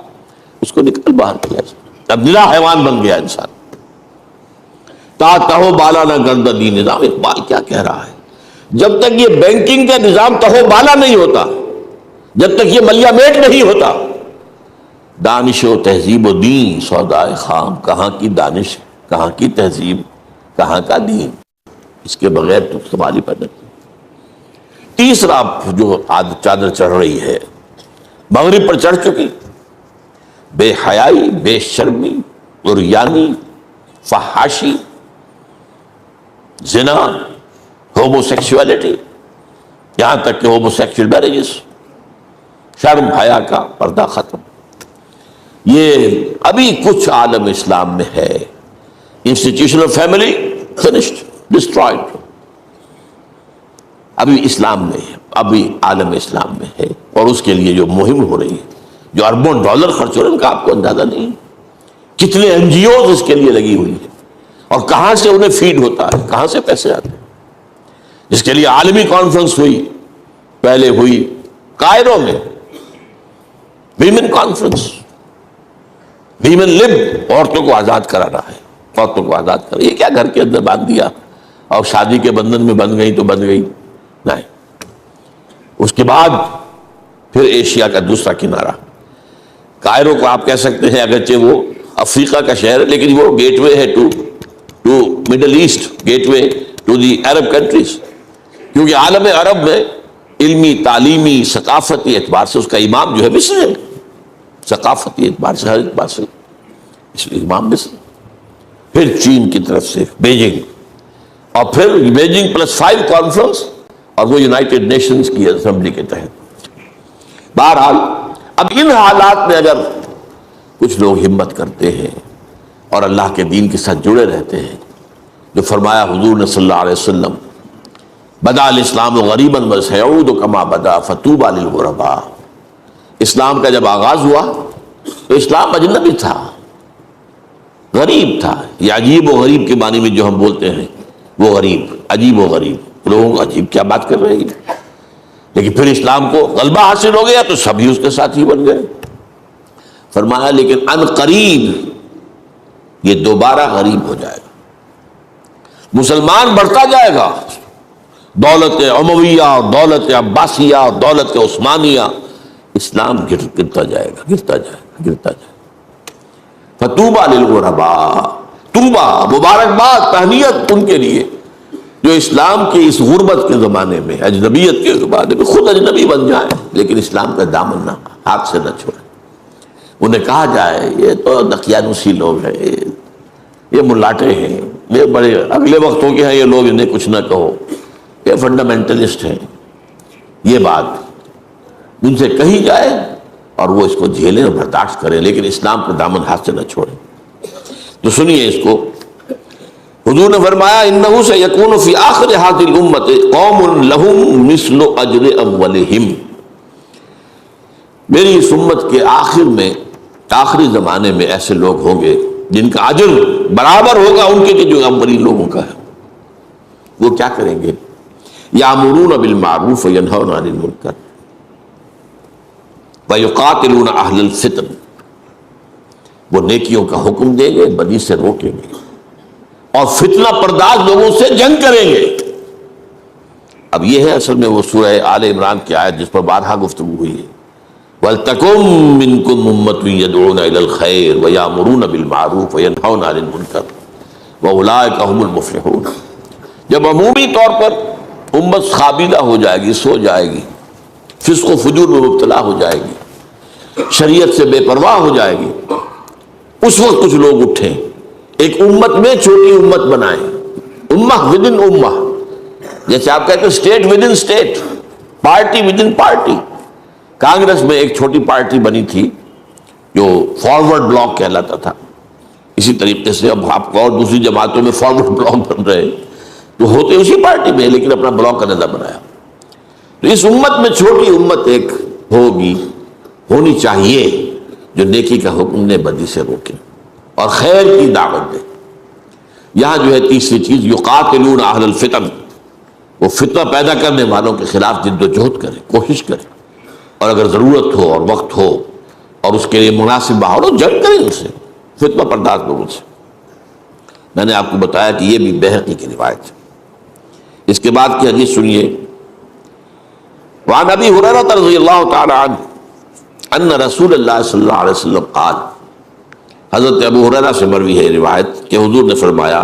اس کو نکل باہر کیا، اب نرا حیوان بن گیا انسان۔ تا تہو بالا نہ گردہ دی نظام، اقبال کیا کہہ رہا ہے، جب تک یہ بینکنگ کا نظام تہو بالا نہیں ہوتا، جب تک یہ ملیا میٹ نہیں ہوتا، دانش و تہذیب و دین سودائے خام، کہاں کی دانش، کہاں کی تہذیب، کہاں کا دین، اس کے بغیر تو سوال ہی پیدا نہیں۔ تیسرا جو چادر چڑھ رہی ہے، مغرب پر چڑھ چکی، بے حیائی، بے شرمی، عریانی، فحاشی، زنا، ہومو سیکسولیٹی، یہاں تک کہ ہومو سیکسول میرجز، شرم حیا کا پردہ ختم، یہ ابھی کچھ عالم اسلام میں ہے۔ Institution of family finished, destroyed, ابھی اسلام میں ہے، ابھی عالم اسلام میں ہے، اور اس کے لیے جو مہم ہو رہی ہے، جو اربوں ڈالر خرچ ہو رہے ہیں، ان کا آپ کو اندازہ نہیں، کتنے این جی اوز اس کے لیے لگی ہوئی ہے، اور کہاں سے انہیں فیڈ ہوتا ہے، کہاں سے پیسے آتے ہیں۔ جس کے لیے عالمی کانفرنس ہوئی، پہلے ہوئی کائرو میں ویمن کانفرنس، ویمن لب، عورتوں کو آزاد کرا رہا ہے، عورتوں کو آزاد کرا، یہ کیا گھر کے اندر باندھ دیا اور شادی کے بندھن میں بندھ گئی تو بندھ گئی، نہیں۔ اس کے بعد پھر ایشیا کا دوسرا کنارہ، کائرو کو آپ کہہ سکتے ہیں، اگرچہ وہ افریقہ کا شہر ہے لیکن وہ گیٹ وے ہے to to Middle East, gateway to the Arab countries, کیونکہ عالم عرب میں علمی، تعلیمی، ثقافتی اعتبار سے اس کا امام جو ہے مصر ہے، ثقافتی اعتبار سے ہر اعتبار سے اس لیے امام مصر، پھر چین کی طرف سے بیجنگ، اور پھر بیجنگ +5 کانفرنس، اور وہ یونائٹڈ نیشنز کی اسمبلی کے تحت۔ بہرحال اب ان حالات میں اگر کچھ لوگ ہمت کرتے ہیں اور اللہ کے دین کے ساتھ جڑے رہتے ہیں، جو فرمایا حضور نے صلی اللہ علیہ وسلم، بدا الاسلام غریبا وسیعود کما بدا فطوبى للغرباء، اسلام کا جب آغاز ہوا تو اسلام اجنبی تھا، غریب تھا، یہ عجیب و غریب کے معنی میں جو ہم بولتے ہیں وہ غریب، عجیب و غریب، لوگوں کو عجیب کیا بات کر رہے ہیں، لیکن پھر اسلام کو غلبہ حاصل ہو گیا تو سبھی اس کے ساتھی بن گئے۔ فرمایا لیکن ان قریب یہ دوبارہ غریب ہو جائے گا، مسلمان بڑھتا جائے گا، دولت امویہ، دولت عباسیہ، دولت عثمانیہ، اسلام گرتا جائے گا، گرتا جائے گا، گرتا جائے گا۔ فطوبى للغرباء، توبہ، مبارکباد، تہنیت ان کے لیے جو اسلام کے اس غربت کے زمانے میں، اجنبیت کے زمانے میں خود اجنبی بن جائیں لیکن اسلام کا دامن نہ ہاتھ سے نہ چھوڑیں۔ انہیں کہا جائے یہ تو دقیانوسی لوگ ہیں، یہ ملاٹے ہیں، یہ بڑے اگلے وقتوں کے ہیں، یہ لوگ انہیں کچھ نہ کہو، یہ فنڈامنٹلسٹ ہیں، یہ بات ان سے کہی جائے اور وہ اس کو جھیلیں اور برداشت کریں لیکن اسلام کا دامن ہاتھ سے نہ چھوڑیں۔ تو سنیے اس کو، حضور نے فرمایا انہ سیکون فی آخر ہذہ الامۃ قوم لہم مثل اجر اولہم، میری اس امت کے آخر میں، آخری زمانے میں ایسے لوگ ہوں گے جن کا اجر برابر ہوگا ان کے جو اولین لوگوں کا ہے۔ وہ کیا کریں گے؟ یامرون بالمعروف وینہون عن المنکر ویقاتلون اہل الفتن، وہ نیکیوں کا حکم دیں گے، بدی سے روکیں گے، اور فتنہ پرداز لوگوں سے جنگ کریں گے۔ اب یہ ہے اصل میں وہ سورہ آل عمران کی آیت جس پر بارہا گفتگو ہوئی ہے، وَلْتَكُن مِّنكُمْ أُمَّةٌ يَدْعُونَ إِلَى الْخَيْرِ وَيَأْمُرُونَ بِالْمَعْرُوفِ وَيَنْهَوْنَ عَنِ الْمُنكَرِ وَأُولَٰئِكَ هُمُ الْمُفْلِحُونَ۔ جب عمومی طور پر امت خابیدہ ہو جائے گی، سو جائے گی، فسق و فجور میں مبتلا ہو جائے گی، شریعت سے بے پرواہ ہو جائے گی، اس وقت کچھ لوگ اٹھیں، ایک امت میں چھوٹی امت بنائیں، امہ ود ان امہ، جیسے آپ کہتے ہیں state with in state, party with in party. Congress میں ایک چھوٹی پارٹی بنی تھی جو فارورڈ بلاک کہلاتا تھا، اسی طریقے سے اب آپ کو اور دوسری جماعتوں میں فارورڈ بلاک بن رہے تو ہوتے اسی پارٹی میں لیکن اپنا بلاک کا نظام بنایا۔ تو اس امت میں چھوٹی امت ایک ہوگی، ہونی چاہیے، جو نیکی کا حکم دے، بدی سے روکے اور خیر کی دعوت دے۔ یہاں جو ہے تیسری چیز، یقاتلون اہل الفتن، وہ فتنہ پیدا کرنے والوں کے خلاف جد و جہد کرے، کوشش کرے، اور اگر ضرورت ہو اور وقت ہو اور اس کے لیے مناسب ماحول ہو، جنگ کریں ان سے، فتنہ پرداز لوگوں سے۔ میں نے آپ کو بتایا کہ یہ بھی بیہقی کی روایت ہے۔ اس کے بعد کی حدیث سنیے، وعن ابی ہریرہ رضی اللہ تعالی عنہ ان رسول اللہ صلی اللہ علیہ وسلم قال، حضرت ابو ہریرہ سے مروی ہے روایت کہ حضور نے فرمایا،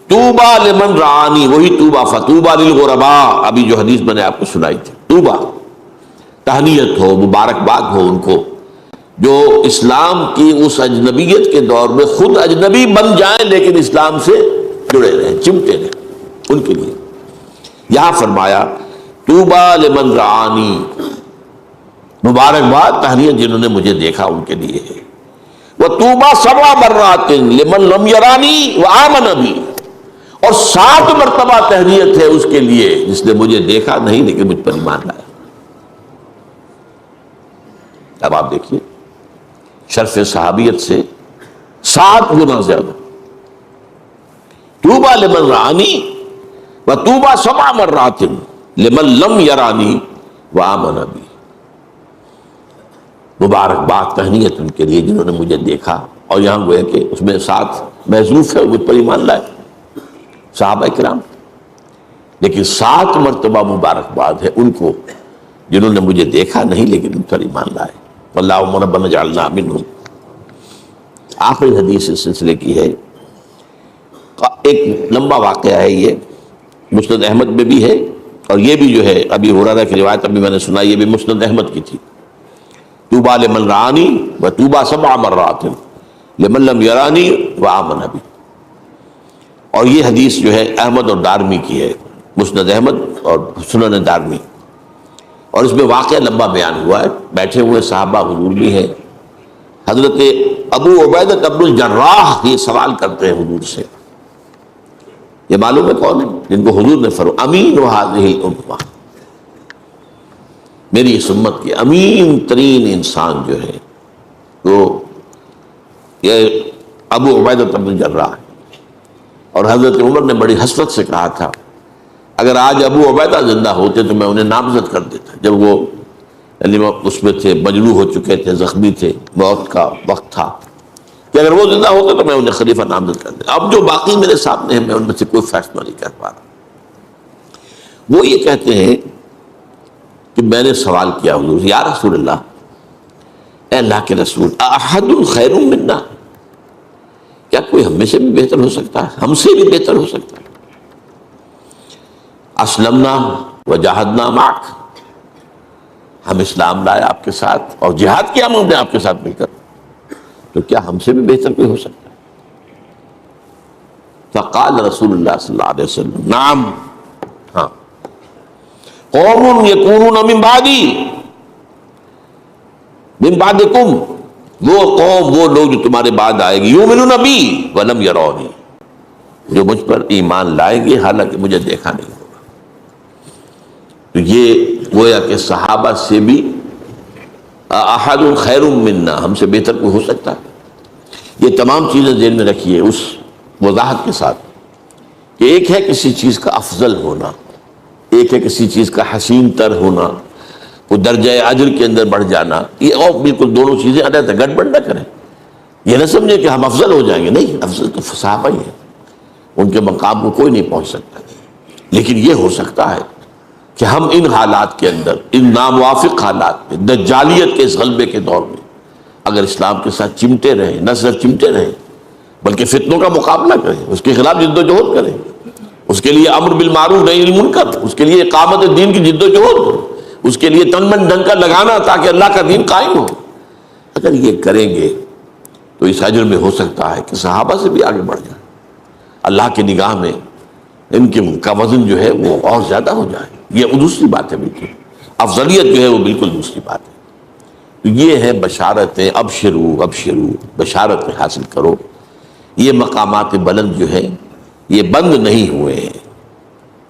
توبہ لمن رعانی، وہی توبہ، فتوبہ للغرباء، ابھی جو حدیث میں نے آپ کو سنائی تھی، توبہ، تہنیت ہو، مبارکباد ہو ان کو جو اسلام کی اس اجنبیت کے دور میں خود اجنبی بن جائیں لیکن اسلام سے جڑے رہیں، چمٹے رہیں، ان کے لیے۔ یہاں فرمایا توبہ لمن رعانی، مبارکباد، تہنیت جنہوں نے مجھے دیکھا ان کے لیے ہے۔ وَتُوبَى 7 مرات لمن لم يرانی وآمن بی، اور 7 مرتبہ تہنیت ہے اس کے لیے جس نے مجھے دیکھا نہیں لیکن مجھ پر ایمان لایا۔ اب آپ دیکھیے شرف صحابیت سے 7 گنا زیادہ۔ توبہ لمن رعانی وتوبہ 7 مرات لمن لم یرانی وآمن بی، مبارکباد، تہنیت ان کے لیے جنہوں نے مجھے دیکھا، اور یہاں وہ ہے کہ اس میں 7 محذوف ہے، مجھ پر ایمان لائے صحابہ کرام، لیکن 7 مرتبہ مبارکباد ہے ان کو جنہوں نے مجھے دیکھا نہیں لیکن ان پر ایمان لائے۔ اللہم ربنا اجعلنا منہم۔ آخری حدیث اس سلسلے کی ہے، ایک لمبا واقعہ ہے یہ، مسند احمد میں بھی ہے، اور یہ بھی جو ہے ابی ہریرہ کی روایت ابھی میں نے سنا، یہ بھی مسند احمد کی تھی، طوبیٰ لمن رآنی و طوبیٰ 7 مرات لمن لم یرانی و آمن بی۔ اور یہ حدیث جو ہے احمد اور دارمی کی ہے، مسند احمد اور سنن دارمی، اور اس میں واقعہ لمبا بیان ہوا ہے، بیٹھے ہوئے صحابہ حضور بھی ہیں، حضرت ابو عبیدہ بن الجراح یہ سوال کرتے ہیں حضور سے، یہ معلوم ہے کون ہے؟ جن کو حضور نے فرمایا امین هذه الامہ، میری اس امت کے امین ترین انسان جو ہے وہ یہ ابو عبیدہ بن الجراح ہے۔ اور حضرت عمر نے بڑی حسرت سے کہا تھا اگر آج ابو عبیدہ زندہ ہوتے تو میں انہیں نامزد کر دیتا، جب وہ اس میں تھے، مجروح ہو چکے تھے، زخمی تھے، موت کا وقت تھا، کہ اگر وہ زندہ ہوتے تو میں انہیں خلیفہ نامزد کر دیتا۔ اب جو باقی میرے سامنے ہیں میں ان میں سے کوئی فیصلہ نہیں کر پا رہا۔ وہ یہ کہتے ہیں کہ میں نے سوال کیا حضور سے، یا رسول اللہ، اے اللہ کے رسول، احد خیر منا، کیا کوئی ہم میں سے بھی بہتر ہو سکتا ہے، ہم سے بھی بہتر ہو سکتا ہے؟ اسلمنا وجاہدنا معک، ہم اسلام لائے آپ کے ساتھ اور جہاد کیا ہم نے آپ کے ساتھ مل کر، تو کیا ہم سے بھی بہتر کوئی ہو سکتا ہے؟ فقال رسول اللہ صلی اللہ علیہ وسلم نعم، ہاں، قوم یکونون من بعدی من بعدکم، وہ قوم، وہ لوگ جو تمہارے بعد آئے گی، یؤمنون بی ولم یرونی، جو مجھ پر ایمان لائیں گے حالانکہ مجھے دیکھا نہیں ہوگا۔ تو یہ گویا کہ صحابہ سے بھی احد خیر منا، ہم سے بہتر کوئی ہو سکتا ہے؟ یہ تمام چیزیں ذہن میں رکھیے اس وضاحت کے ساتھ کہ ایک ہے کسی چیز کا افضل ہونا، ایک ہے کسی چیز کا حسین تر ہونا، وہ درجہ اجر کے اندر بڑھ جانا، یہ اور بالکل دونوں چیزیں علیحدہ، گڑبڑ نہ کریں، یہ نہ سمجھیں کہ ہم افضل ہو جائیں گے، نہیں، افضل تو صحابہ ہی ہیں، ان کے مقام کو کوئی نہیں پہنچ سکتا، لیکن یہ ہو سکتا ہے کہ ہم ان حالات کے اندر، ان ناموافق حالات میں، دجالیت کے اس غلبے کے دور میں اگر اسلام کے ساتھ چمٹے رہیں، نہ صرف چمٹے رہیں بلکہ فتنوں کا مقابلہ کریں، اس کے خلاف جد و جہد کریں، اس کے لیے امر بالمعروف نہی عن المنکر، اس کے لیے اقامت دین کی جد و جہد، اس کے لیے تن من دھن کا لگانا تاکہ اللہ کا دین قائم ہو، اگر یہ کریں گے تو اس اجر میں ہو سکتا ہے کہ صحابہ سے بھی آگے بڑھ جائیں، اللہ کی نگاہ میں ان کا وزن جو ہے وہ اور زیادہ ہو جائے، یہ دوسری بات ہے، بالکل افضلیت جو ہے وہ بالکل دوسری بات ہے۔ تو یہ ہے بشارتیں، ابشرو ابشرو، بشارتیں حاصل کرو، یہ مقامات بلند جو ہے یہ بند نہیں ہوئے ہیں،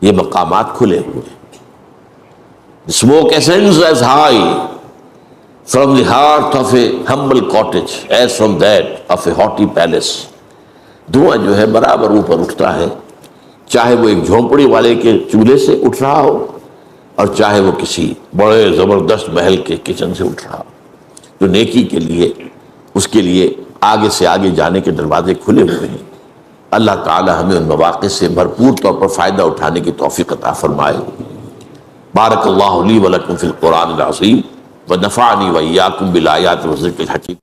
یہ مقامات کھلے ہوئے ہیں۔ Smoke ascends as high from the heart of a humble cottage as from that of a haughty palace۔ دھواں جو ہے برابر اوپر اٹھتا ہے، چاہے وہ ایک جھونپڑی والے کے چولہے سے اٹھ رہا ہو اور چاہے وہ کسی بڑے زبردست محل کے کچن سے اٹھ رہا ہو۔ جو نیکی کے لیے، اس کے لیے آگے سے آگے جانے کے دروازے کھلے ہوئے ہیں۔ اللہ تعالی ہمیں ان مواقع سے بھرپور طور پر فائدہ اٹھانے کی توفیق عطا فرمائے۔ بارک اللہ لی ولکم فی القرآن العظیم ونفعنی وإیاکم بالآیات والذکر الحکیم۔